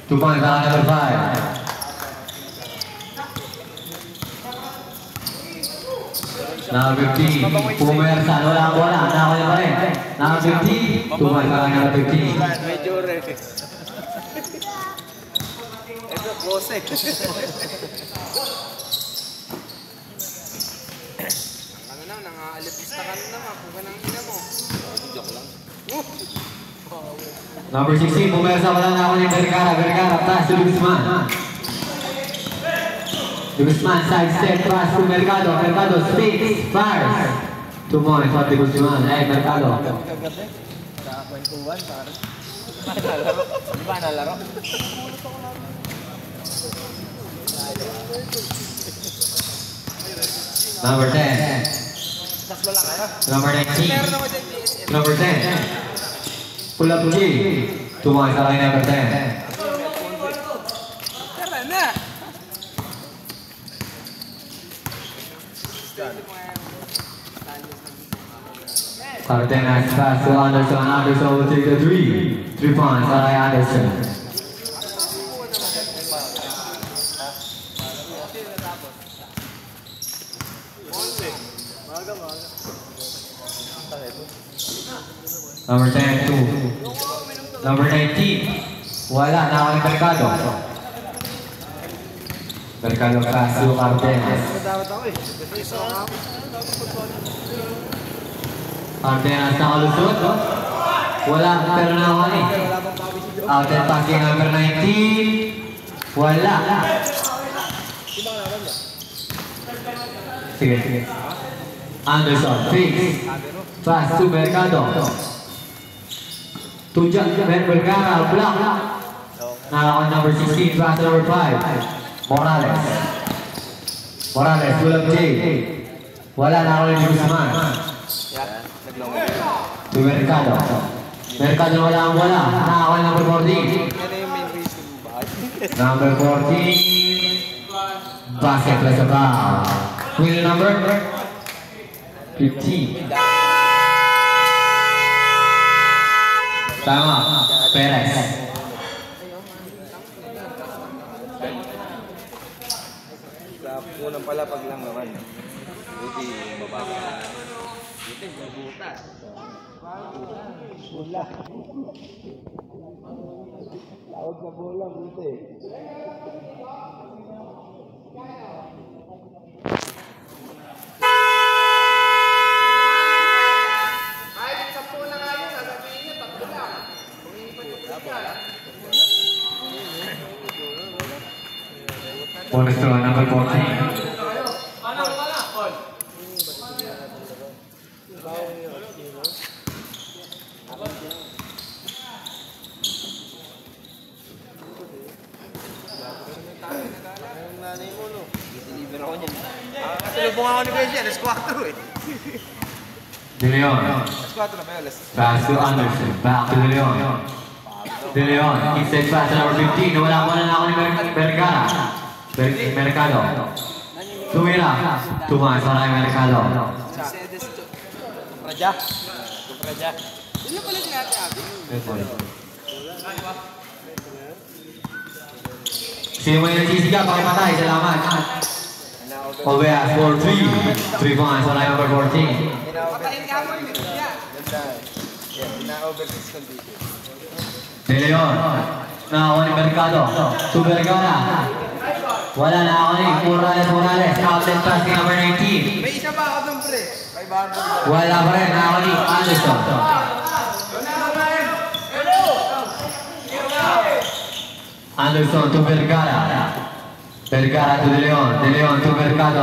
2 points para number 5. Number 15, pumersa, wala ang bola, nakawala pa rin. Number 15, 2 points para number 15. Medyo rin. Ito, bosek. Ano na, nangaalipista ka na naman, kung ganang ina mo. Joke lang. Number 16, pumersa, wala na ako ni Vergara, pass to Guzman. Guzman, side step, pass to Mercado, spins, fires. 2 points for Guzman, Mercado. Kakwentuhan, parang. Di ba nalaro? Number 10. Number 19. Number 10. Pull up G. 2 points sa number 10. Tara na! Cardenas pass to Anderson. Anderson will take the 3. 3 points sa Anderson. Number 10, 2. Number 19. Wala na ako ni Mercado. Mercado pass to Cardenas. Cardenas nakalusot. Wala, pero nakuha ni. Out and passing number 19. Wala. Sige. Anderson, fix. Pass to Mercado. Tunjak Vergara, block. Nakakuha number 16, pass number 5. Morales, pull up J. Wala na ako ni Guzman. To Mercado. Mercado wala ang bola. Nakakuha number 14. Number 14. Basket plus a foul. Winner number 15. Tama, Perez. Sa unang palapag lang naman. Buti mababa. Buti mabutas. Bola. Tawag sa bola, buti. Bonus to number 14. Deliver ako niyan. Kasalubong ako ni Bessie, alas 4 eh. De Leon. Alas 4 na ba yun? Pass to Anderson. Back to De Leon. De Leon. Inside pass to number 15. Wala ko na ako ni Vergara. Mercado. Tumira. Tumas. Wala kay Mercado. Praja. Hindi pala si Ate Abby. Sino mo yung nagsisiga? Pakipatay. Salamat. Obeas for 3. 3 points. Wala kay number 14. Patayin ka mo yun. Ganda. Ina-overseas condition. De Leon. Nakakuha ni Mercado. To Vergara. Wala na ako ni Morales. Outlet pass ni number 19. May isa pa ako doon pre. 500. Wala pa rin. Nakakuha ni Anderson. Anderson to Vergara. Vergara to De Leon. De Leon to Mercado.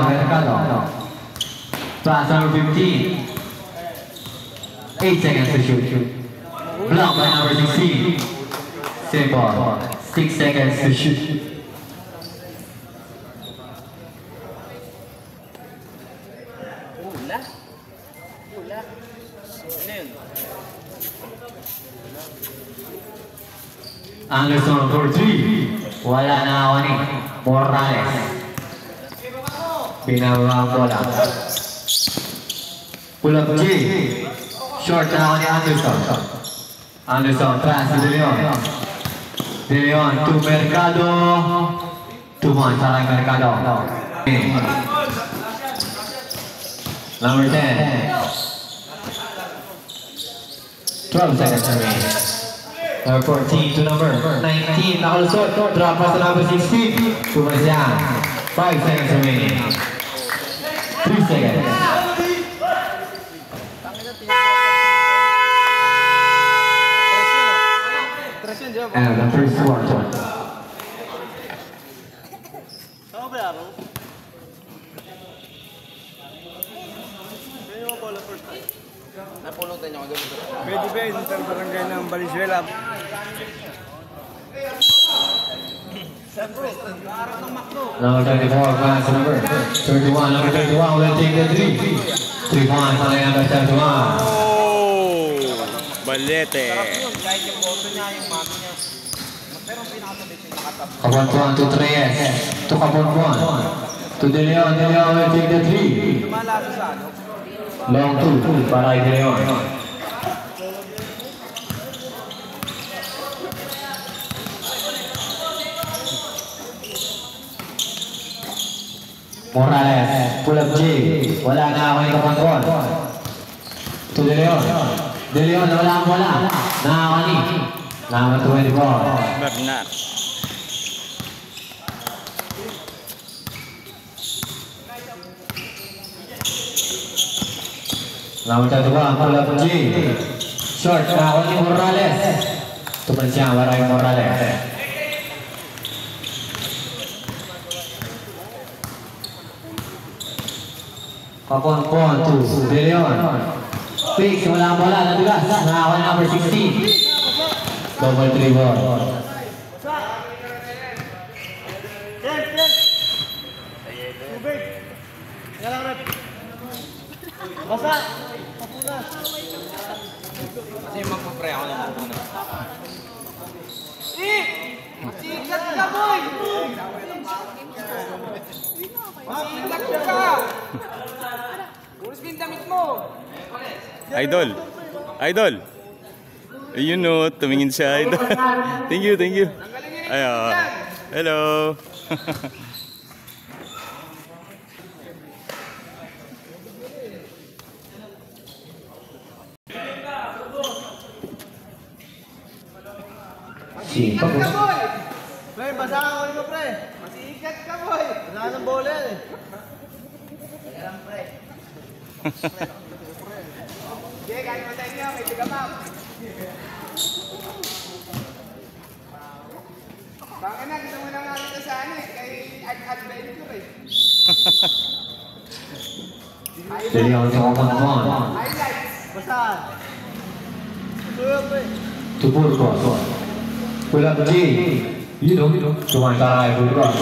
Pass number 15. 8 seconds to shoot. Block by number 16. Simple. 6 seconds to shoot. Wala. Ano yun? Anderson for 3. Wala na ako ni Morales. Binaba ang bola. Pull up J. Short na ako ni Anderson. Anderson, pass to De Leon. De De Leon to Mercado. 2-1, Saray Mercado. Number 10. 12 seconds remaining. Number 14 to number 19. Nakalusot. Drop pass to number 16. Tumasyan. 5 seconds remaining. 3 seconds. And the first quarter. Napulutan niyo ako doon. Pwede ba yung barangay ng Valenzuela? Number 24, pass number 31. Number 31 will take the 3. 3 points on the number 31. Oh! Balete. Kaponpuan to Reyes. To Kaponpuan. To De Leon. De Leon will take the 3. Long 2 para De Leon. Morales, pull up J. Wala na ako yung Kaponpuan. To De Leon. De Leon, wala. Nakakani. Number 24. Bernard. Number 31, pull up J. Short, nakakani Morales. Tuman siya, wala yung Morales. Kaponpuan to De Leon. Fix, wala nadulas. Nakakani number 16. Double dribble. Kasi magpapre ako ng muna. Sikat ka, boy! Sikat ka! Pulis ko yung damit mo! Idol. Idol. You know, tumingin siya, idol. Thank you. Ay, hello. Sikat ka, boy! Pre, basa ka ko nito, pre. Sikat ka, boy! Basa ng bola yan eh. Sige, kahit matay niyo, may tigamap. Baka na, gusto mo na nga kita sa ano eh, kay Adventure eh. De Leon sa Kaponpuan. Highlights. Basa. Suyo, pre. To Burgos. Pull up J. You know. Tuman Saray Burgos.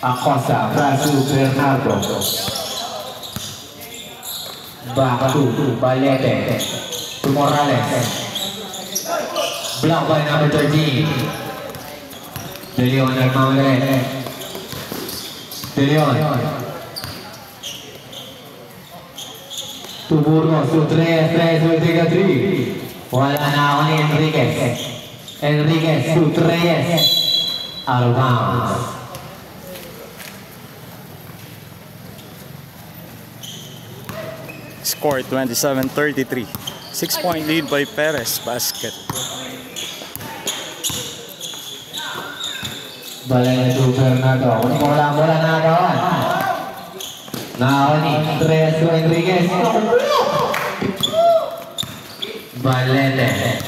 Acosta, Brasil, Bernardo. Back to Balete. To Morales. Block by number 13. De Leon nagmamadali. De Leon. To Burgos, to Reyes will take a 3. Wala na ako ni Enriquez. Enriquez to Reyes. Out of bounds. Score 27-33. 6-point lead by Perez Basket. Balay to Bernardo. Kung wala na kawan. Nakawani. Reyes to Enriquez. Balete.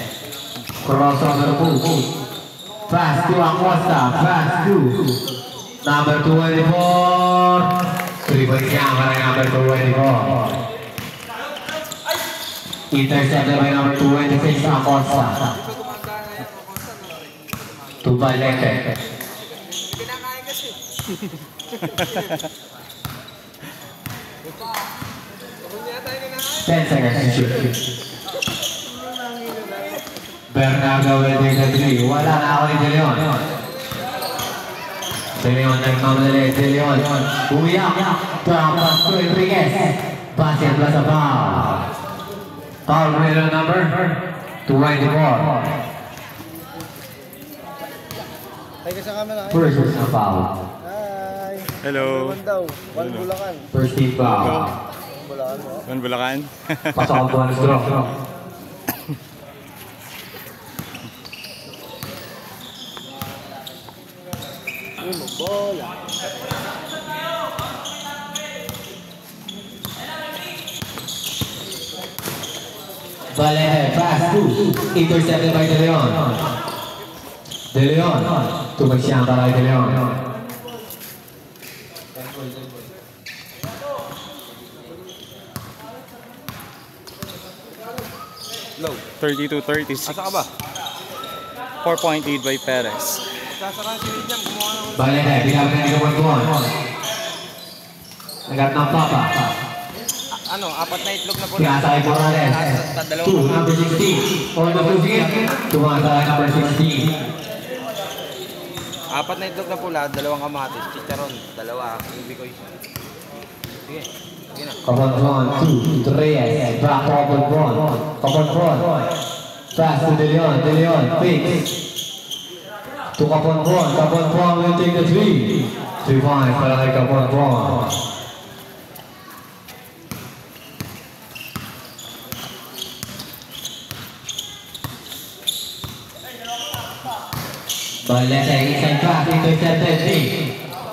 Crossover move. Pass to Acosta. Pass to number 24. Triple siya para number 24. Intercepted by number 26, Acosta. To Balete. Kinakain kasi. Kung niya tayo kinakain. 10 seconds to shoot. Bernardo will take the 3. Wala na ako ni De Leon. De Leon nagmamadali. De Leon. Umiyak. Pass to Enriquez. Basket plus a foul. Foul related number 24. Ay ka sa camera. First personal foul. Hi. Hello. One daw. One Bulacan. First team foul. Bulacan mo. Juan Bulacan. Pasok ang buwan ng draw. Uy, bola. Bale, pass push. Intercepted by De Leon. De Leon. Tumagsiyang para kay De Leon. 32-36. Asa ka ba? 4-point lead by Perez. Sasarahan si William, gumawa ng ulit. Bale, bilang na dito buwan. Nagat ng papa. Ano, apat na itlog na pula. Pinasakay Morales. 2, number 16. Almost losing it. Tumasakay number 16. Apat na itlog na pula, dalawang kamatis. Chicharon, dalawa. Hindi ko isa. Sige, sige na. Kapon 2, 3, back to Kapon. Kapon. Pass to De Leon. De Leon, fix. To Kapon. Kapon will take the 3. 3 points para kay Kapon. Balete, inside pass, intercepted,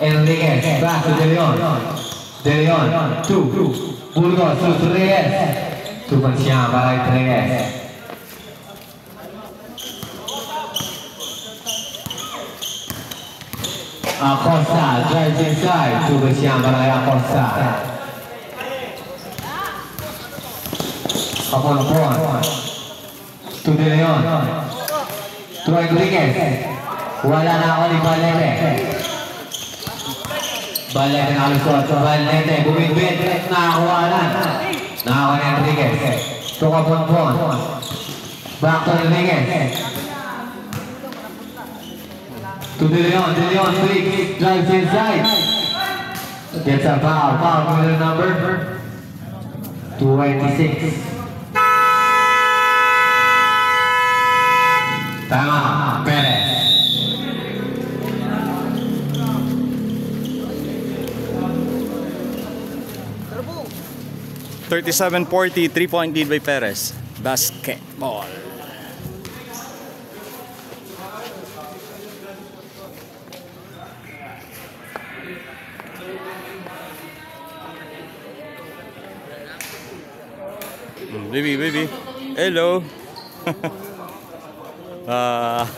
Enriquez, back to De Leon. De Leon, 2, Burgos to Reyes. Tumagsiyang para kay Reyes. Acosta, drives inside. Tumagsiyang para kay Acosta. Kapon. To De Leon. To Enriquez. Wala na ako ni Balete. Balete na alusot. Balete, bumidbid. Nakakuha na. Nakakuha ni Enriquez. To Kapon. Back to Enriquez. To De Leon. De Leon, flick. Drives inside. Gets a foul. Foul with number 26. Tama, Perez. 37-40, 3-point lead by Perez. Basketball. Baby. Hello. Hi.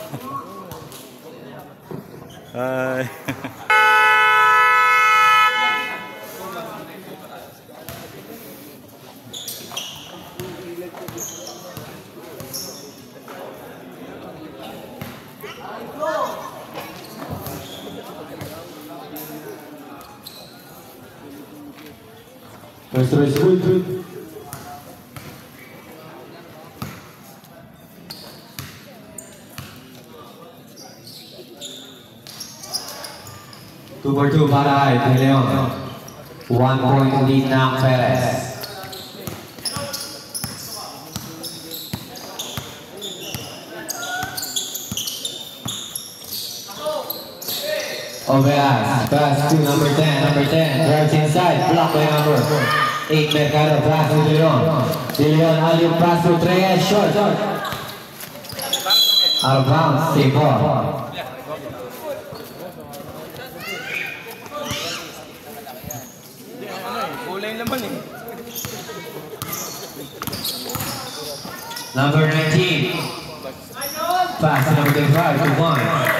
First throw is good. Two for two para kay De Leon. 1 point lead ng Perez. Oveas, pass to number 10, drives inside, blocked by number 8, Mercado, pass to De Leon. De Leon, alley pass to Reyes, short. Out of bounds, stay ball. Kulay naman eh. Number 19, pass to number 35 to 1.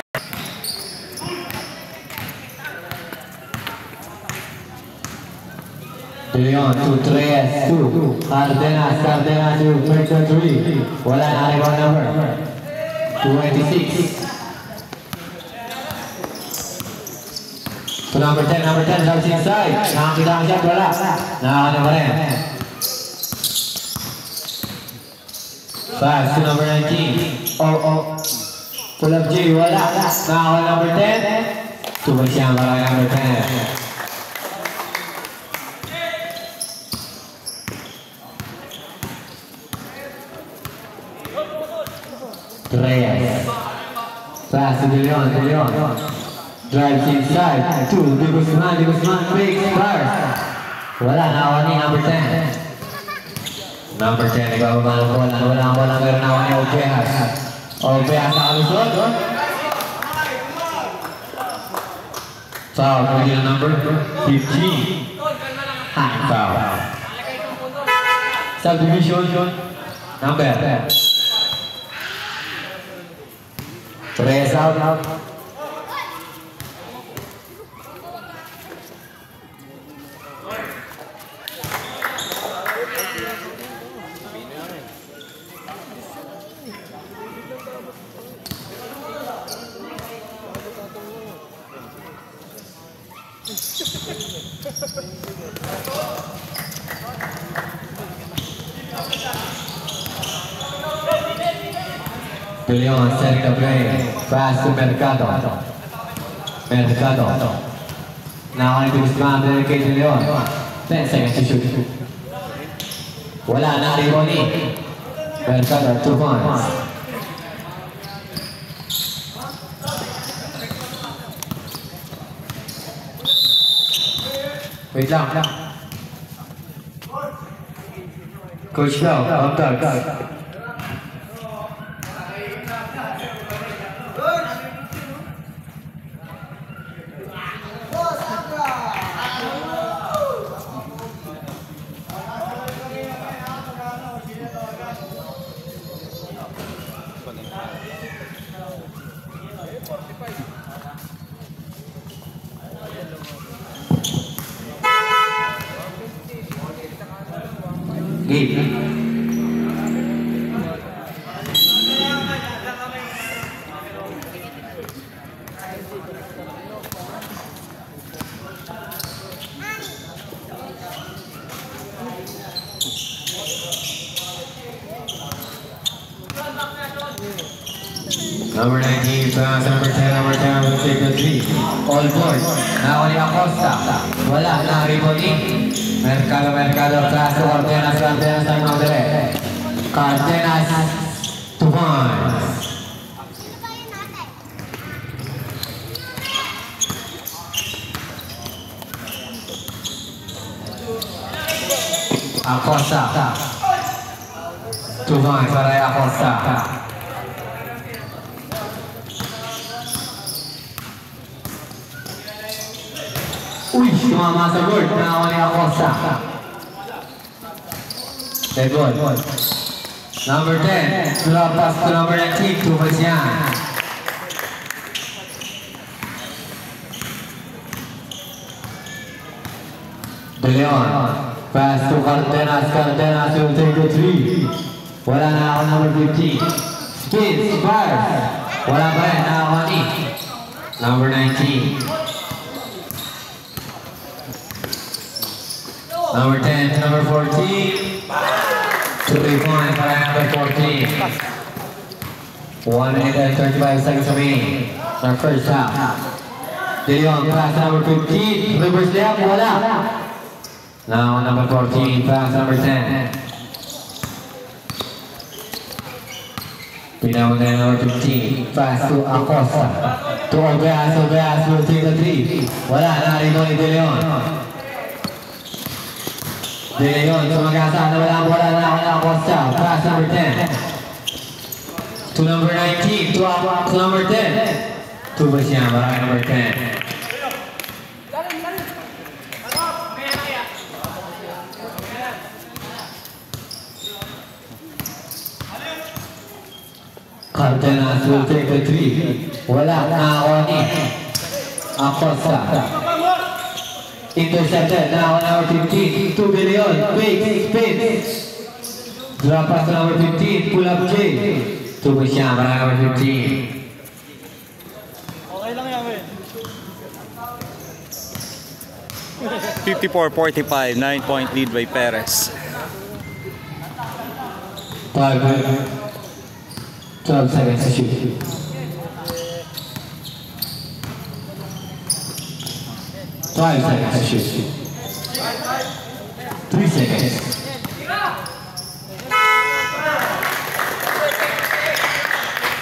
De Leon to Reyes, 2. Cardenas to Merchant 3. Wala na rebound number 26. To number 10, drives inside. Nakakita ang shot, wala. Nakakita pa rin. Pass to number 19. Pull up J, wala. Nakakita number 10. Tumagsiyang para number 10. Reyes. Pass to De Leon, De Leon. Drives inside. To De Guzman, fakes, fires. Wala, nakuha ni number 10. Number 10, nagbababa ng bola. Wala ang bola, meron nakuha ni Obeas. Obeas sa kalusot. Foul, pwede na number 15. High foul. Subdivision, number. Reyes out. De Leon setting the play. Pass to Mercado. Now on to Guzman, dedicate to Leon. 10 seconds to shoot. Wala na, Riboni. Mercado, 2 points. Wait lang. Coach Bell, up top. Number 19, pass, number 10 will take the 3. All board. Now ni Acosta. Wala na, Riboni. Mercado, pass to Cardenas, time out there. Cardenas, 2 points. Acosta. 2 points para Acosta. Uy, tumama sa board. Nakawa ni Acosta. Dead ball. Number 10. Drop pass to number 19. Tumas yan. De Leon. Pass to Cardenas. Cardenas will take the 3. Wala na ako number 15. Spins. Fires. Wala pa rin. Nakawa ni number 19. Number 10 to number 14. 3 points para number 14. 1 minute and 35 seconds remaining. Our first half. De Leon pass to number 15. Reverse layup, wala. Now number 14 pass number 10. Pinawag na number 15. Pass to Acosta. To Obeas will take the 3. Wala na rin ni De Leon. De Leon, sumagasa na wala na Acosta. Pass number 10. To number 19, to number 10. To ba siya, marami number 10. Cardenas will take the 3. Wala na ni Acosta. Intercepted now number 15 to De Leon. Fake, spin. Drop pass to number 15. Pull up J. To Bisham, number 15. Okay lang yan, eh. 54-45, 9-point lead by Perez. 12 seconds to shoot. 5 seconds to shoot. 3 seconds.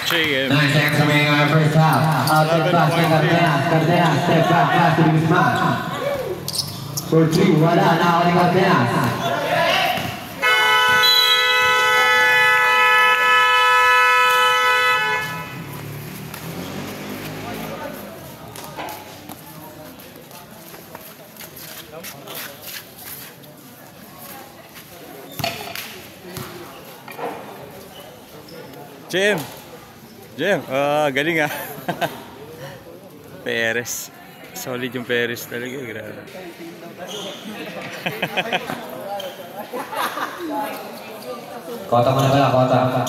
J JM. 9 seconds remaining on our first half. Outside pass kay Cardenas. Cardenas, step back pass to Guzman. For 3, wala. Nakako ni Cardenas. Jem, galing ah. Perez. Solid yung Perez talaga. Grabe. Kota mo na pala, kota.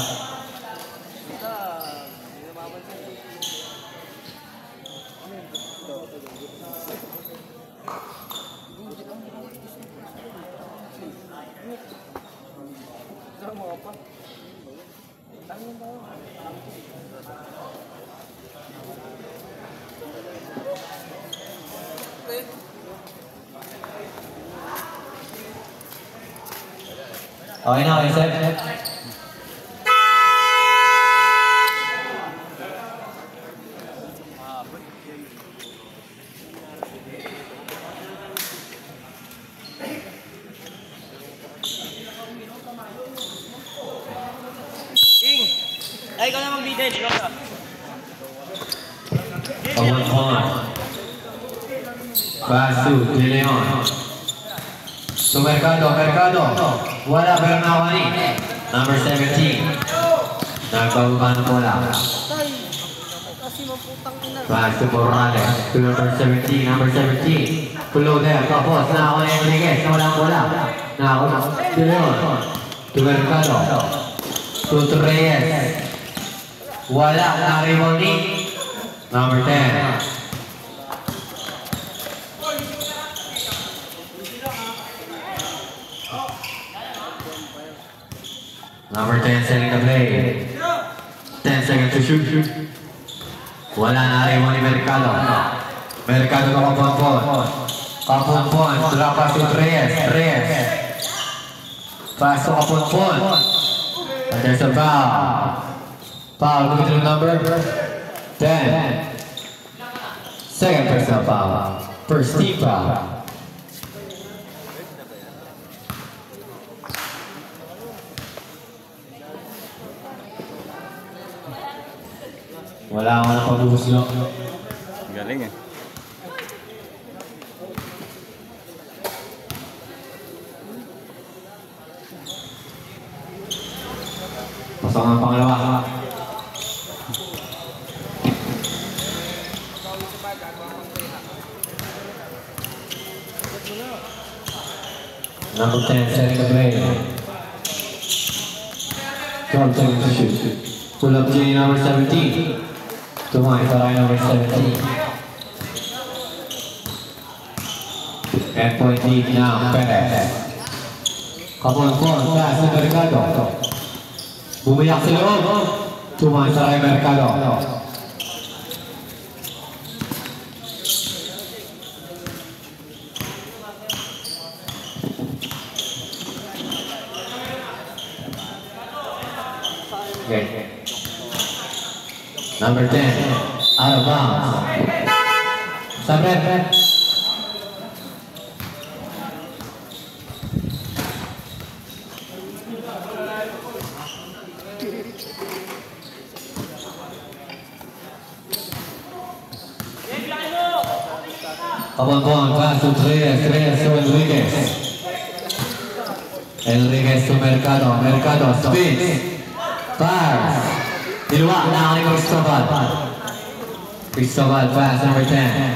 Okay na, okay, set. Ay, ikaw na mag-bidel. Ikaw na. Pawan. Basu, De Leon. To Mercado. Wala Bernawani. Number 17. Nagbababa ng bola. Pass to Morales. To number 17. Number 17. Below there. Tapos na ako ni Enriquez. Na walang bola. Na ako na. De Leon. To Mercado. To Reyes. Wala. Narimoni. Number 10. Number 10 setting the play. 10 seconds to shoot. Wala na rin mo ni Mercado. Mercado na kapunpon. Drop pass to Reyes. Pass to kapunpon. And there's a foul. Foul going to the number 10. Second personal foul. First team foul. Wala ako na pag-ubuslo. Galing eh. Pasok ang pangalawa. Number 10 setting the play. 12 seconds to shoot. Pull up J number 17. Tumay para number 17. 10-point lead now, Perez. Kapon-pon, pass to Mercado. Bumiyak sa loob. Tumay para Mercado. Okay. Number 10, out of bounds. Sabret. Kapon, pass to Reyes to Enriquez. Enriquez to Mercado spins. Fires. Diluwa, nakakali ko Cristobal, pass, number 10.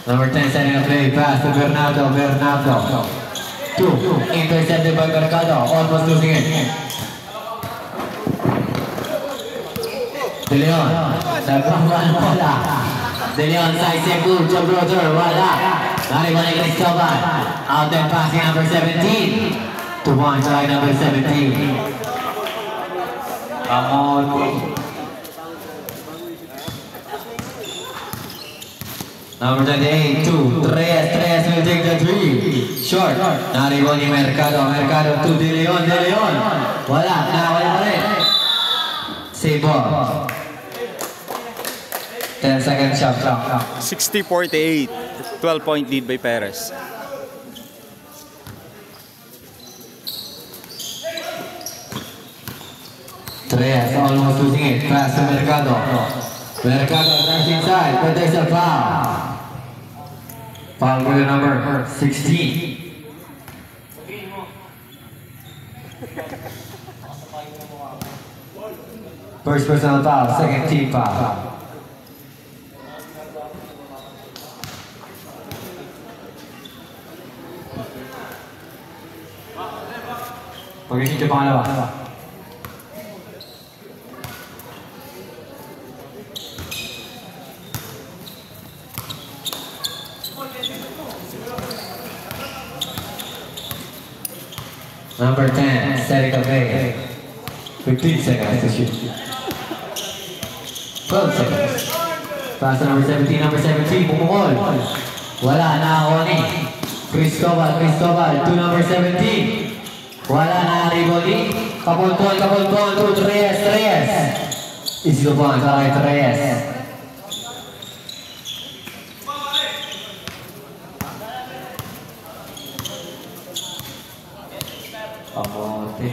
Number 10 setting a play, pass to Bernardo. 2, intercepted by Mercado, almost losing it. De Leon, nagpakuha ng bola. De Leon, side step move, jump rotor, wala. Nariba ni Cristobal, out there passing number 17. To one side, number 17. Number 28, 2, Reyes will take the 3. Short. Naribo ni Mercado to De Leon. Wala, nakawala pa rin. Save ball. 10 seconds shot clock. 60-48. 12-point lead by Perez. Reyes almost losing it. Pass to Mercado. Mercado drives inside, but there's a foul. Foul with the number 16. First personal foul, second team foul. Pag-isip yung pangalawa. Number 10, setting the play. 15 seconds to shoot. 12 seconds. Pass to number 17, bumukol. Wala, nakakuha Cristobal to number 17. Wala, naka-riboli. Kapulpon to Reyes. Easy to punch, alright, Reyes. Pamote.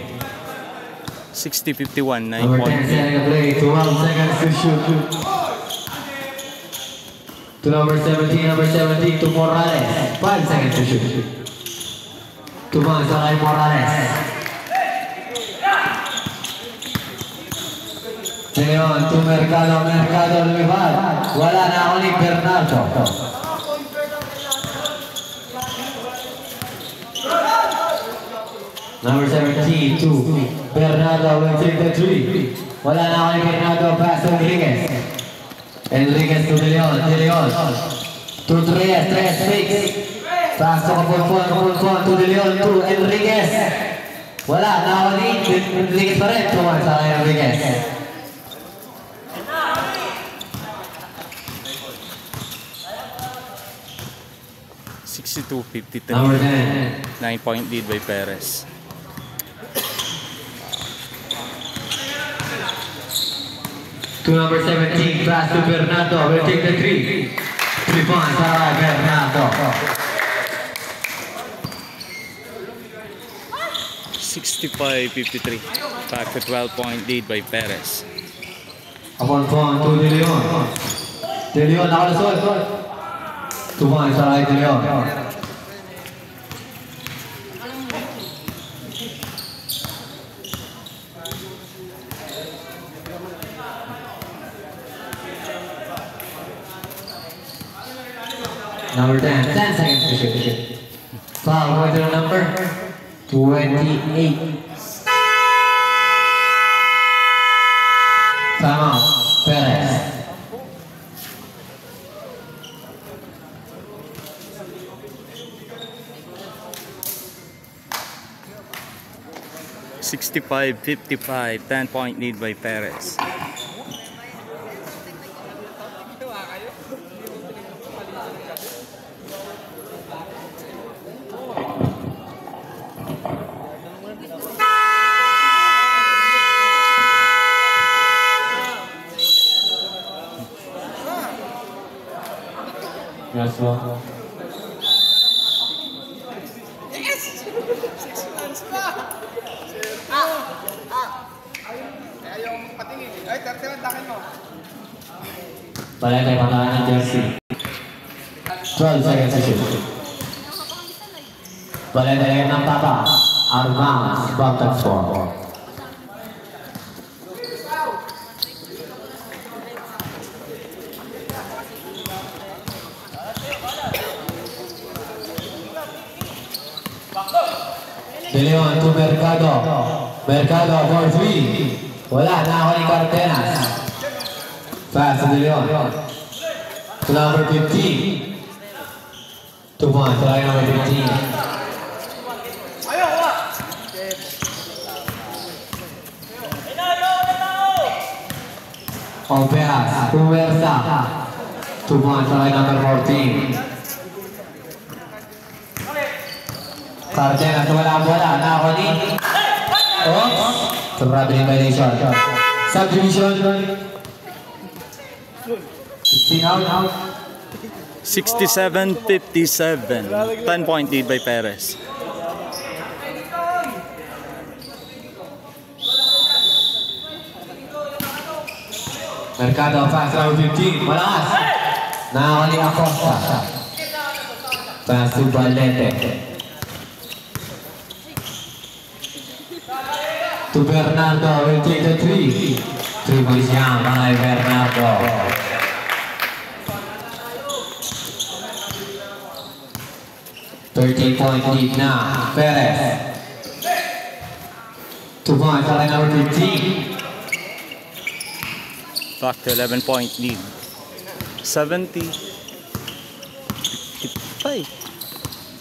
60-51. Number 10 9-point setting lead. the play, 12 seconds to shoot. To number 17, to Morales. 5 seconds to shoot. To Manzalay Morales. Leon to Mercado lumipad. Wala na ako ni Bernardo. Number 17 to Bernardo will take the three. Wala na ako ni Bernardo, pass to Enriquez to De Leon. To Reyes fakes. Pass to Kapulpon to De Leon to Enriquez. Wala na ako ni Enriquez pa rin. Tuwan sa Enriquez. Number 10. 9-point lead by Perez. To number 17, pass to Bernardo, will take the three. 3 points, alright, Bernardo. 65-53. Back to 12-point lead by Perez. Upon to De Leon. De Leon, nakalusot. 2 points, alright, De Leon. Number 10 seconds to shoot. Foul going to the number 28. Timeout, Perez. $65-55, 10-point lead by Perez. Yes, well. Balay pangalanan ng jersey. 12 seconds to shoot. Balay ng Papa. Out of bounds. Bump score. De Leon to Mercado. Mercado for 3. Wala na ako ni Cardenas. Pass to De Leon. To number 15. 2 points. Try number 15. Opeas. Puwersa. 2 points. Try number 14. Cardenas wala na ako ni. Oops. Sobrang violation. Subdivision. 16 out. 67-57. 10-point lead by Perez. Mercado pass number 15. Malakas. Nakakali Acosta. Pass to Valente. To Bernardo will take the 3. 3 points yan para kay Bernardo. .13 lead na. Perez. 2 points para kay number 15. Back to 11-point lead. 70. 55.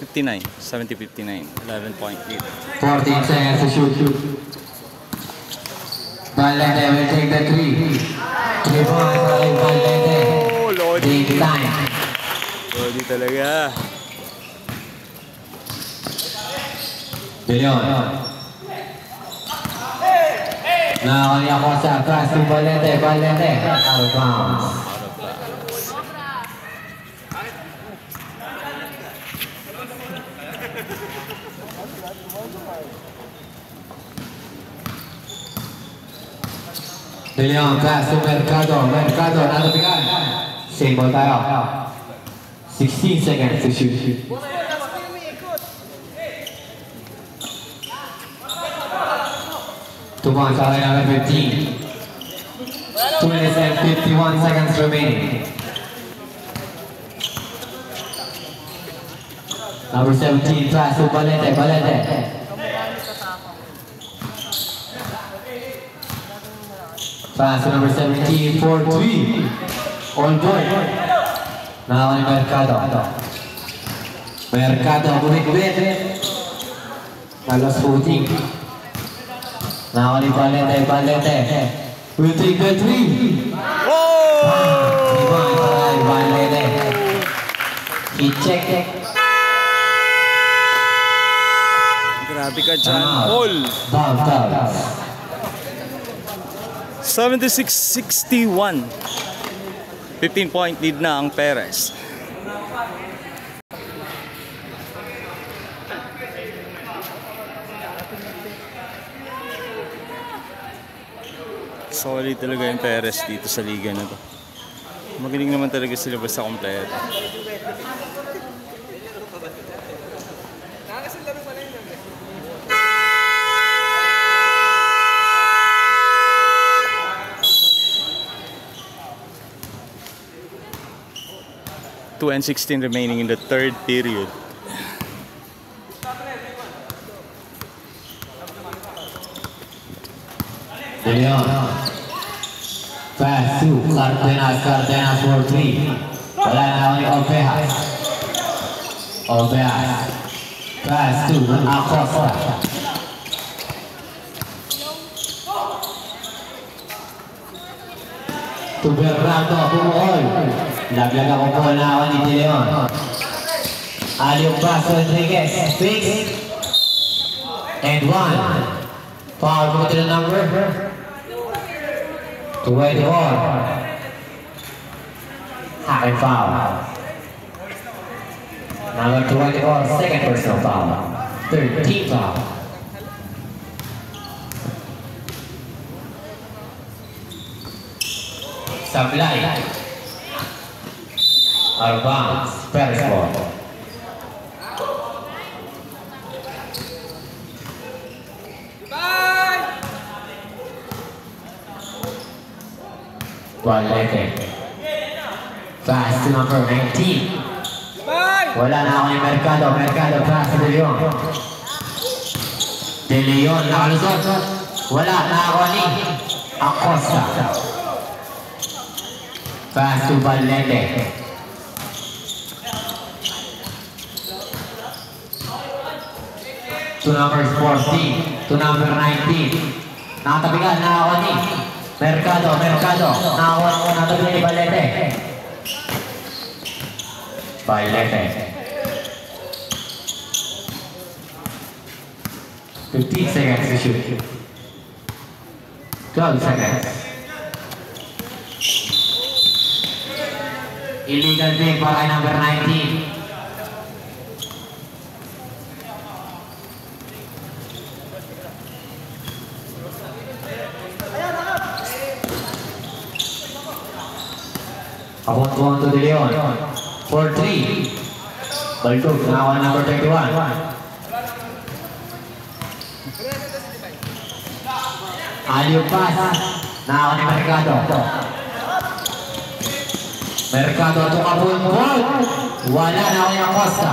59. 70-59. 11-point lead. 14 seconds to shoot. Valente will take the 3. 3 points para kay Valente. Oh, Lodi. Big time. Lodi talaga. Bilyon. Nakakali ako sa pass to Valente. Valente. Out of bounds. Bilyon, pass to Mercado. Mercado, natapigan. Same ball tayo. 16 seconds to shoot. Two points are number 15. 2 minutes and 51 seconds remaining. Number 17, pass to Valente. Valente. Pass to number 17 for 3. On point. Now on Mercado. Mercado moving. Carlos footing. Now on Valente. Valente. Will take the 3. Oh! Valente. He check. Grabe ka dyan. All. Foul. 76-61. 15-point lead na ang Perez. Solid talaga yung Perez dito sa liga na to. Magaling naman talaga sila basta kompleto. Two and 16 remaining in the third period. Leon. Pass to Cardenas for 3. Wala na ako ni Ovejas. Pass to Acosta. To Bernardo, bumuhol. Laglag ako po na ako ni De Leon. Aliong pass to Rodriguez. Fix. And 1. Foul mo to the number 24. Hacking foul. Number 24, second personal foul. 13 foul. Sablay. Out of bounds. Perez ball. Valente. Pass to number 19. Wala na ako ni Mercado. Mercado pass to De Leon. De Leon nakalusot. Wala na ako ni Acosta. Pass to Valente. To number 14. To number 19. Nakatabigan na ako ni Mercado. Natabigan ni Valente. Valente. 15 seconds to shoot. 12 seconds. Illegal pick para kay number 19. Abot-buang to De Leon. 4-3. Baldog, nakawa number 31. Aliw pass. Nakawa ni Mercado. Mercado to kapulpul. Wala na ako yung Costa.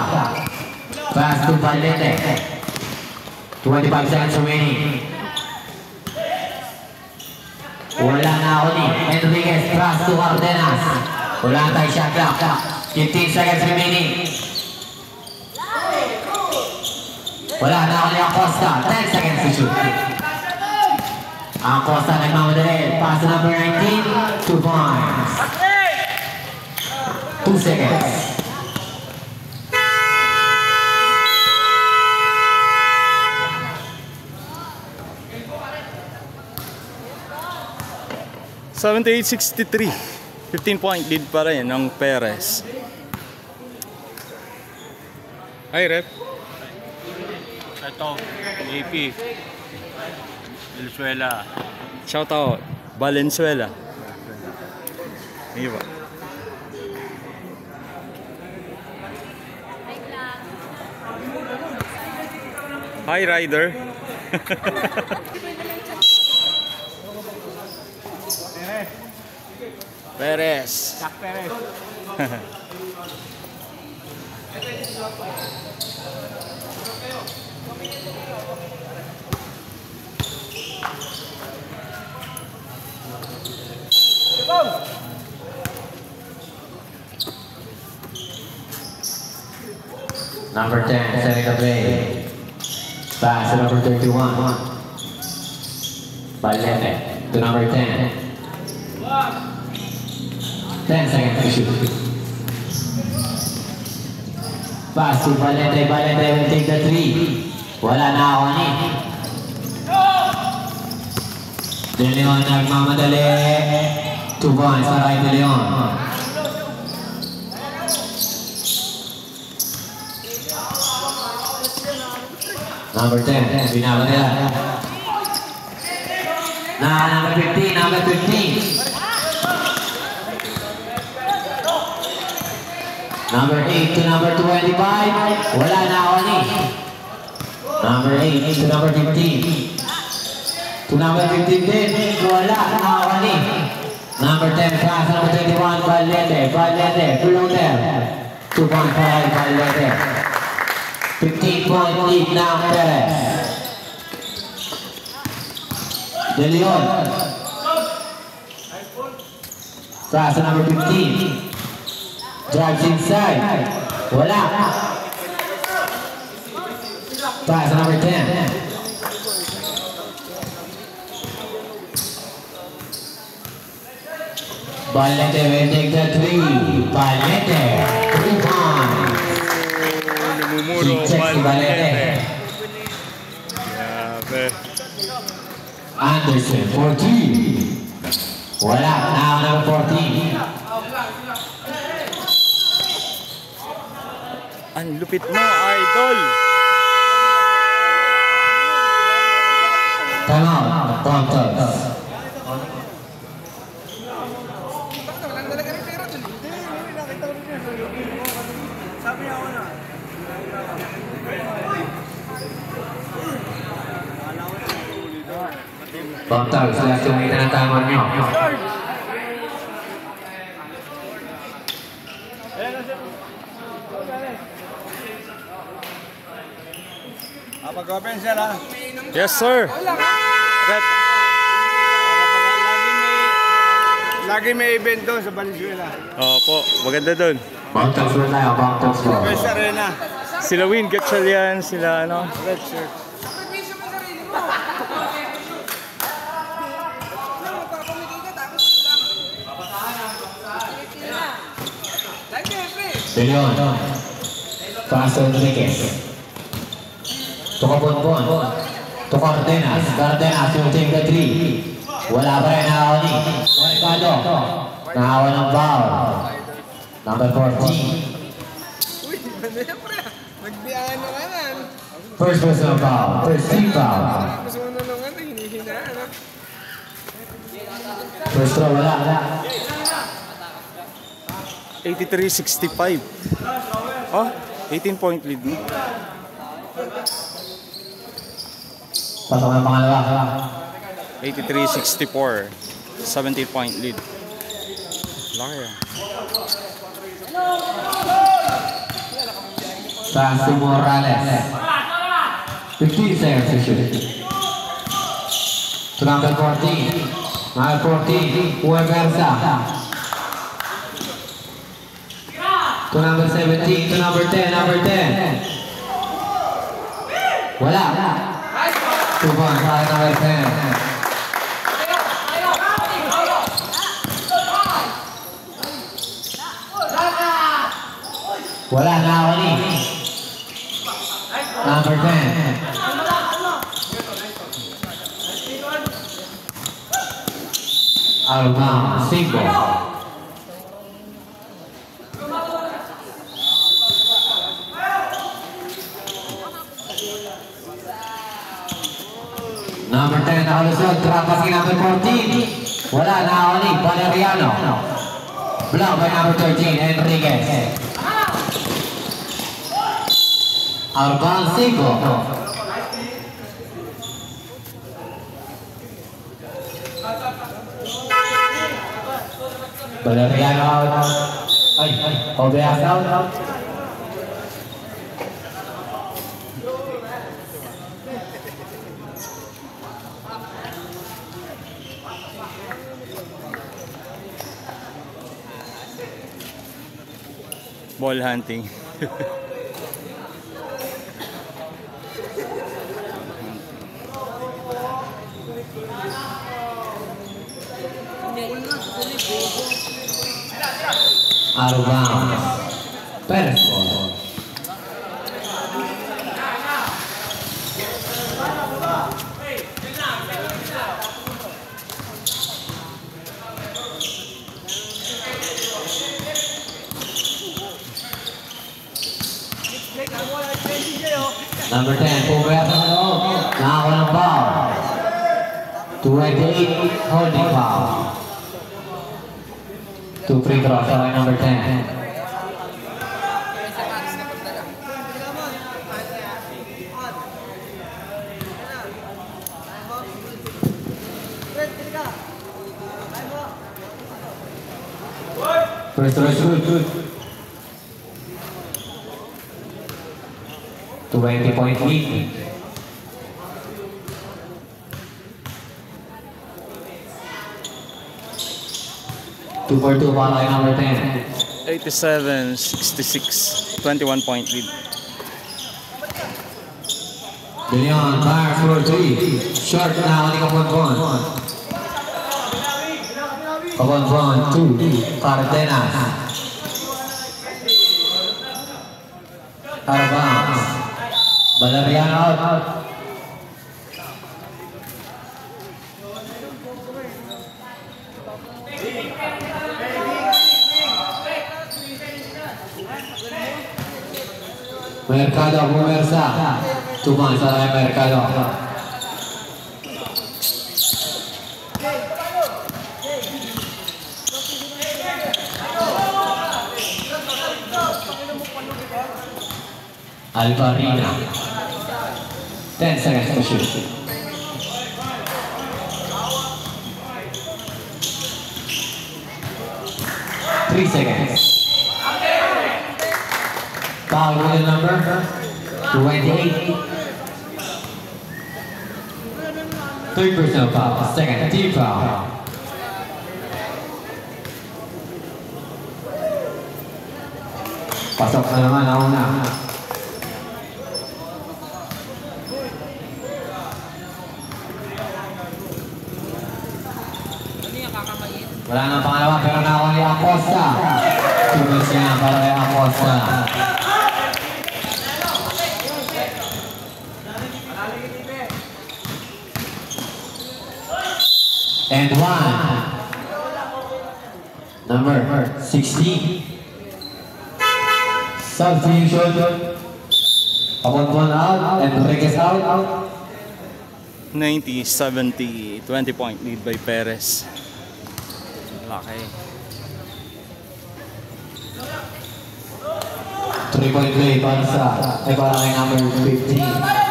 Pass to Valente. 25 seconds remaining. Wala na ako ni Enriquez. Pass to Cardenas. Wala tayo shot clock. 15 seconds remaining. Wala na ako ni Acosta. 10 seconds to shoot. Acosta nagmamadali. Pass to number 19. 2 points. 2 seconds. $78-63. 15-point lead pa rin ng Perez. Hi, Rep. Ito, AP. Venezuela. Shout out. Valenzuela. Iba. Hi, Ryder. Perez. Jack Perez. Number 10, setting the play. Pass to number 31. Valente to number 10. 10 seconds to shoot. Pass to Valente. Valente will take the 3. Wala na ako ni. De Leon nagmamadali. 2 points para kay De Leon. Number 10, binawa nila. Number 15, number 15. Number 8 to number 25. Wala na ako ni. Number 8 to number 15. To number 15 din. Wala na ako ni. Number 10 pass, number 21. Valente. Valente. Below there. 2 points for Valente. 15-point lead now, Perez. De Leon. Pass to number 15. Drives inside. Wala. Pass number 10. Valente will take the 3. Valente. 3 points. Namumuro, Valente. Grabe. Anderson, 14. Wala. Now number 14. Ang lupit mo, idol. Time out. Broncos. Broncos, last 2 minutes na timer nyo. Pag-open sir ha. Yes, sir. Rep. Lagi may event doon sa Valenzuela. Opo, maganda dun. Broncos na tayo. Broncos mo. First Arena. Sila Win Gatchalian, sila ano. Red shirt. De Leon. Pass to Enriquez. To Kabonbon. To Cardenas. Cardenas will take the 3. Wala pa rin nakawa ni Mercado. Nakawa ng foul. Number 14. Uy, siyempre. Magbiyahan na kanan. First personal foul. First team foul. Gusto mo na nung hinihinaan ha. First throw, wala. 83-65. Oh, 18-point lead mo. Pasok ng pangalawa. 83-64. 17-point lead. Laki ah. Pass to Morales. 15 seconds to shoot. To number 14. Number 14, Hueversa. To number 17, to number 10, number 10. Wala. 2 points para number 10. Wala na ako ni. Number 10. Alma, single. Number 10, nakalusot. Trapas kay number 14. Wala na ako ni Valeriano. Block by number 13, Enriquez. Alban, single. Valeriano out. Ay, Obeas out. Ball hunting. Alban. Perez ball. Number 10, Pumaya sa loob. Nakakuha ng foul. 28, holding foul. 2 free throws sa number 10. First throw shoot. 20-point lead. Two for two para kay number 10. 87-66. 21-point lead. Deleon fires for 3. Short na ako ni Kaponpon. Kaponpon 2. Cardenas. Carabas. Valeriano out. Mercado Bumersa. Tuman sa Mercado. Alvarina. 10 seconds to shoot. Three seconds. Foul with the number 28. Third personal foul. Second team foul. Pasok na naman ang una. Wala nang pangalawa pero nakakuha ni Acosta. Tumis niya para kay Acosta. And 1. Number 16. Substitution. Upon one out and Rodriguez out. 90-70, 20-point lead by Perez. Laki. 3-point play para kay number 15.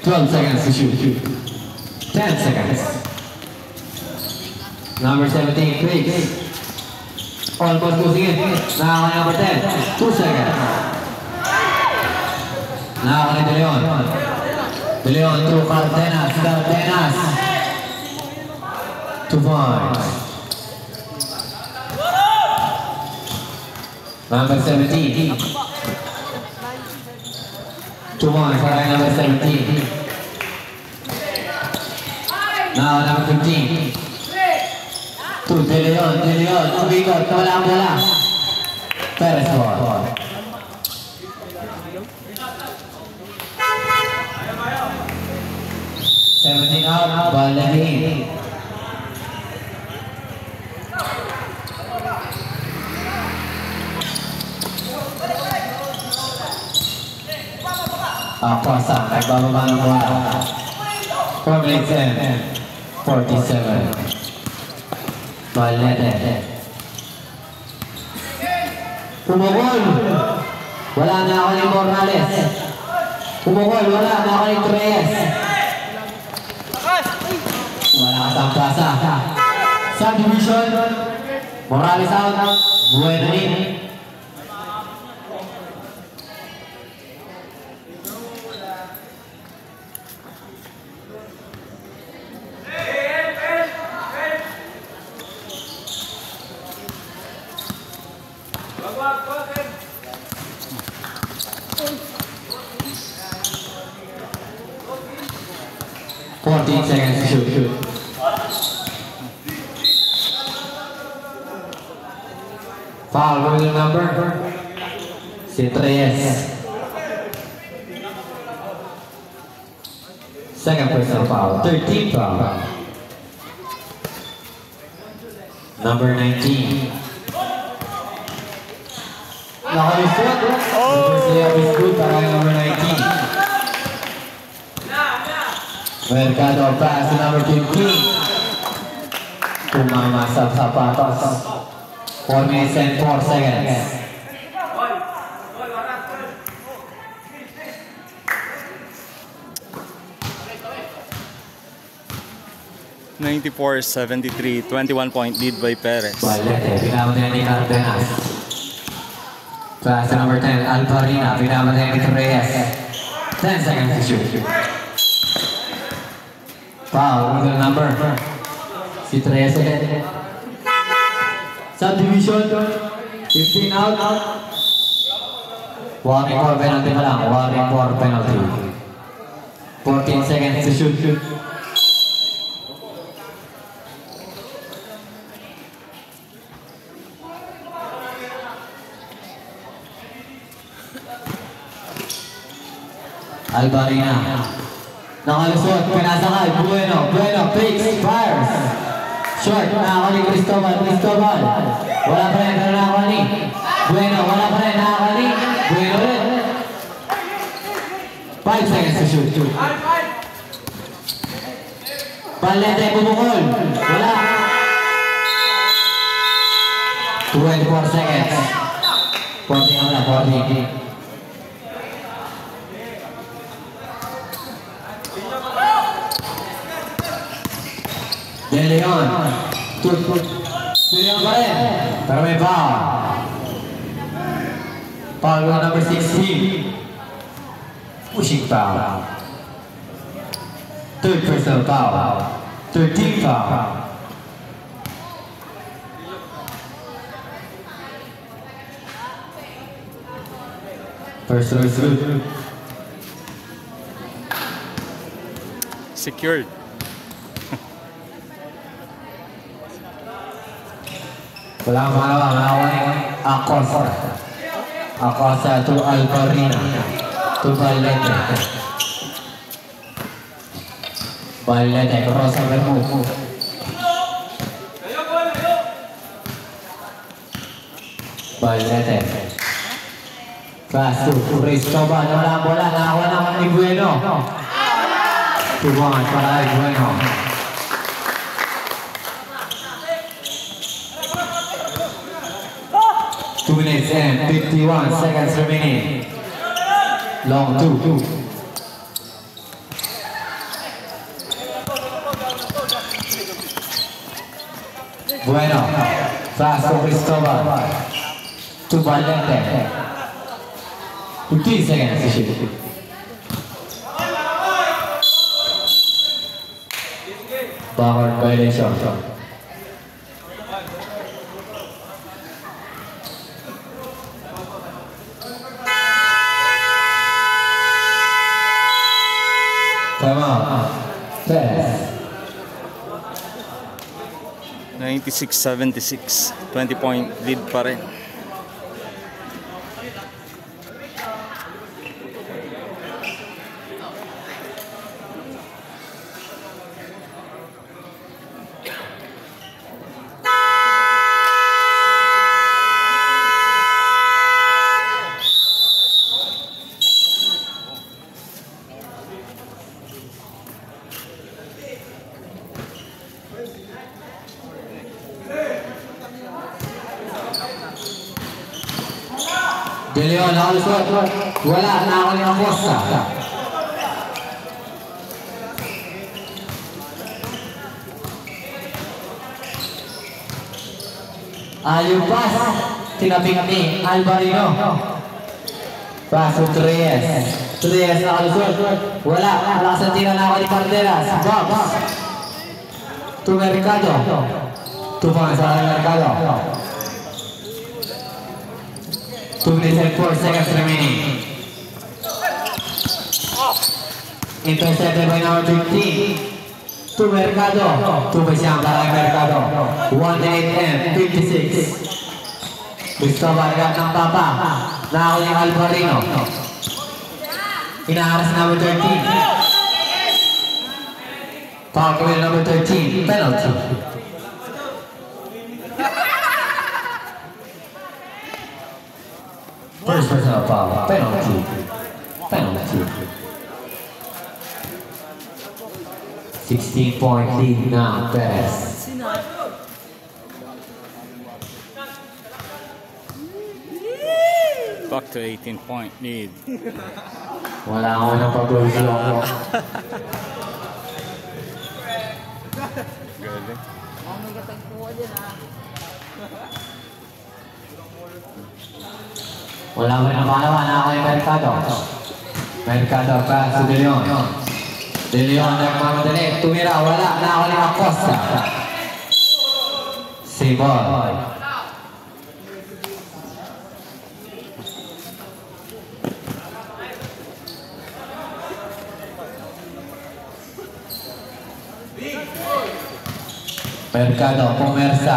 Twelve seconds to shoot. 10 seconds. Number 17, Briggs. Almost losing it. Nakaka number 10. 2 seconds. Nakaka ni De Leon. De Leon to Cardenas. Cardenas. 2 points. Number 17. 2 points para kay number 17. Now number 15. To De Leon. Umikot. Wala ang bola. Perez ball. Out, ball lagi. Pasang, nagbababa ng bola. From late 10, 47. Ball lagi. Pumukol. Wala na ako ni Morales. Pumukol, wala na ako ni Reyes. Wala kasang plaza. Subdivision. Morales out. Buena in. Seconds to shoot. Foul with the number. Si Reyes. Second personal foul. 13 foul. Number 19. Nakalisot. First layup is good para number 19. Mercado pass to number 15. Tumama sa sapatos. 4 minutes and 4 seconds. (94-73), 21-point lead by Perez. Balete, pinabot ni Cardenas. Pass to number 10, Alvarina, pinabot ni Reyes. 10 seconds to shoot. Foul with the number. Si Reyes ulit. Subdivision. 15 out. Warning for penalty pa lang. Warning for penalty. 14 seconds to shoot. Alvarina. Nakalusot, pinasakay, Bueno, fakes, fires. Short, nakaka ni Cristobal. Wala pa rin, pero nakaka ni Bueno, wala pa rin, nakaka ni Bueno rin. 5 seconds to shoot. Balete, bumukol. Wala. 24 seconds. 40. De Leon. De Leon pa rin. Pero may foul. Foul with number 16. Pushing foul. Third personal foul. 13 foul. Personal is good. Secured. Wala akong malawa. Acosta. Acosta to Alvarino. To Valente. Valente, cross and remove. Valente. Pass to Cristobal. Wala bola. Nakakuha naman ni Bueno. 2-1 para Bueno. Two minutes and 51 seconds remaining. Long two. Bueno, pass to Cristobal. To Valente. 15 seconds to shoot. Backward violation. Time out. Pass. 96-76. 20-point lead pa rin. De Leon, nakalusot. Wala, nakakuha ni Acosta. Yung pass, tinaping ni Alvarino. Pass to Reyes. Reyes nakalusot. Wala, lakas ang tira nakakuha ni Cardenas. Box. To Mercado. 2 points sa Mercado. 2 minutes and 4 seconds remaining. Intercepted by number 15. To Mercado. 2 points yan para Mercado. 1 minute and 56. Cristobal agad ng papa. Nakakuha ni Alvarino. Inaharas number 13. Foul committed number 13. Penalty. First personal foul, penalty. 16-point lead now, Perez. Back to 18-point lead. Wala ako ng pag-review ako. Galing. Wala ko ng pangalawa na ako yung Mercado. Mercado pass to De Leon. De Leon nagmamadali. Tumira, wala na ako ni Acosta. Save ball. Mercado, pumersa.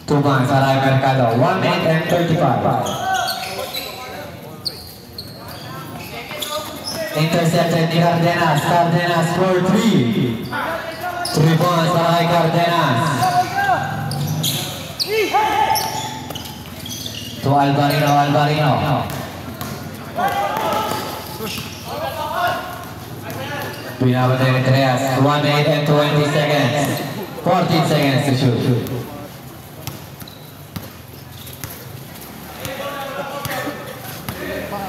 2 points para Mercado. 1 minute and 35. Intercepted ni Cardenas. Cardenas for 3. 3 points para Cardenas. To Alvarino. Pinapatay ni Trias. 1 minute and 20 seconds. 14 seconds to shoot.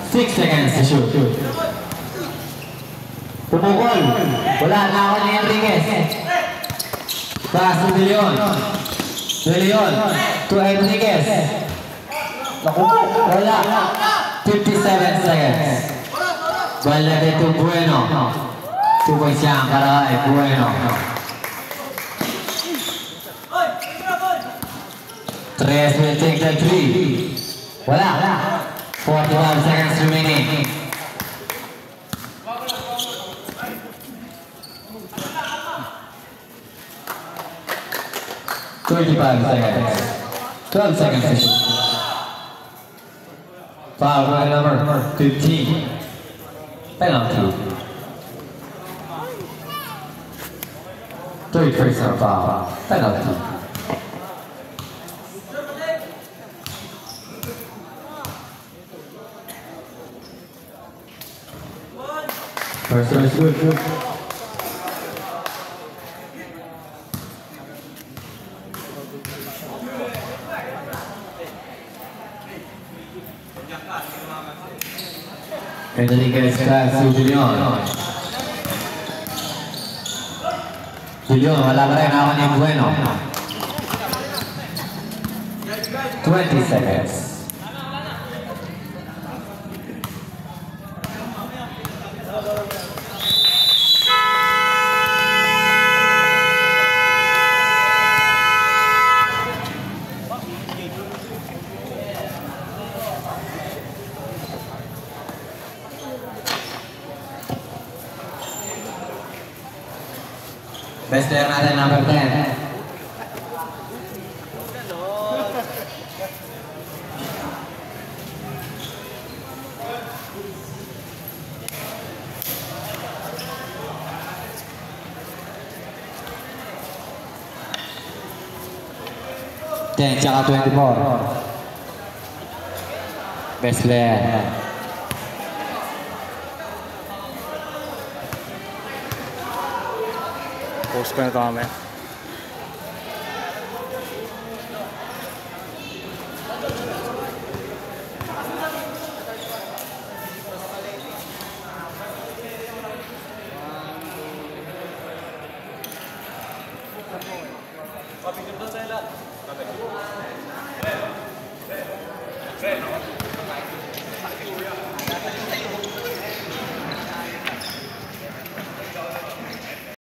6 seconds to shoot. Pumukol. Wala na ako ni Enriquez. Pass to De Leon. De Leon to Enriquez. Wala. 57 seconds. Valente to Bueno. 2 points yan para kay Bueno. Tres will take the 3. Wala. 45 seconds remaining. $25 seconds. 12 seconds to shoot. Foul by number 15. Penalty. 3 personal foul. Penalty. First service good. Enriquez pass to Julian. Julian, wala pa rin ako niyang Bueno. 20 seconds. Best player natin, number 10. Ten, tsaka 24. Best player. Post ko na ito kami.